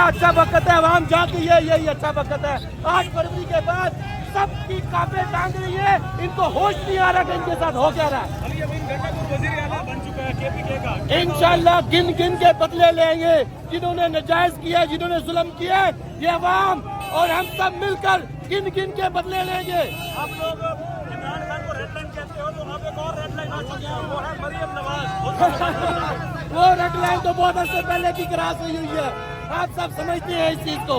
अच्छा वक्त है, आवाम जाके यही अच्छा वक्त है। 8 फरवरी के बाद सबकी काफे टांग रही है, इनको होश नहीं आ रहा कि इनके साथ हो क्या रहा है। बन चुका है KPK का। इंशाल्लाह गिन गिन के बदले लेंगे, जिन्होंने नाजायज किया, जिन्होंने जुल्म किया, ये अवाम और हम सब मिलकर गिन गिन के बदले लेंगे। आप लोग इमरान खान को रेड लाइन कहते हो, तो अब एक और रेड लाइन आ चुकी है, वो है मरियम नवाज। वो रेड लाइन तो बहुत अर्से पहले की क्रॉस हुई है, आप सब समझते हैं इस चीज को।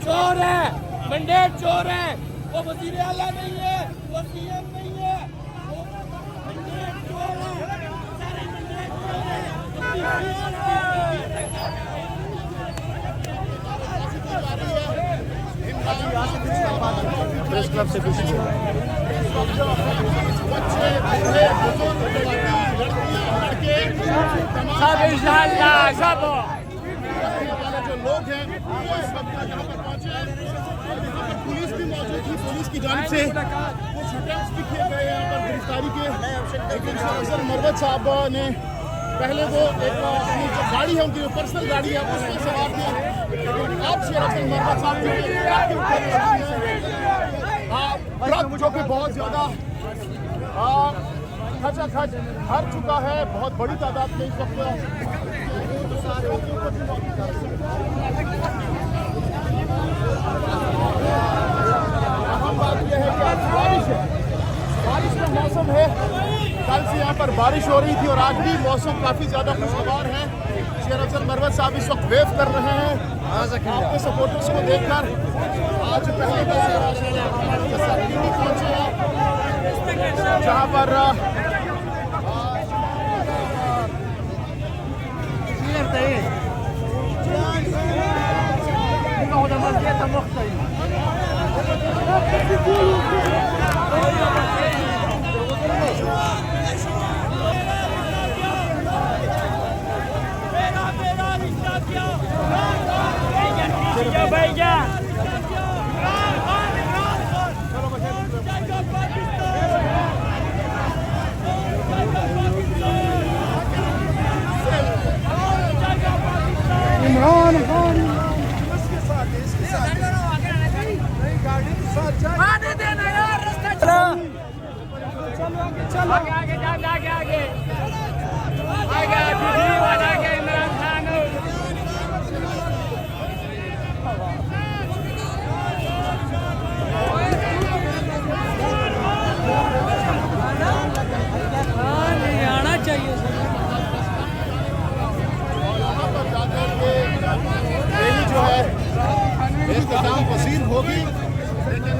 चोर है, मैंडेट चोर है, वो वजीर आला नहीं है, वो CM नहीं है, वो मैंडेट चोर है, सारे मैंडेट चोर हैं। प्रेस क्लब से कुछ जो लोग हैं वो इस वक्त यहाँ पर पहुंचे हैं। यहाँ पर पुलिस भी मौजूद थी, पुलिस की जानिब से कुछ अटेम्प्ट्स भी किए गए यहाँ पर गिरफ्तारी के, लेकिन शेर मरवत साहब ने पहले वो एक अपनी जो गाड़ी है, उनकी जो पर्सनल गाड़ी है, उसमें सवार थे, लेकिन अब शेर मरवत साहब ट्रक जो कि बहुत ज़्यादा खचाखच भर चुका है, बहुत बड़ी तादाद में इस वक्त अहम बात यह है कि आज बारिश है, बारिश का मौसम है। कल से यहाँ पर बारिश हो रही थी और आज भी मौसम काफ़ी ज़्यादा खुशगवार है। शेर अफजल मरवत साहब इस वक्त वेव कर रहे हैं आपके सपोर्टर्स को देखकर। आज पहली बार पहुंचे हैं जहाँ पर इमरान खान इसके साथ नहीं गाड़ी के साथ आने देना यार, रास्ता चलो आगे आगे इमरान खान आना चाहिए। रैली जो है इख्तिताम पसीर होगी, लेकिन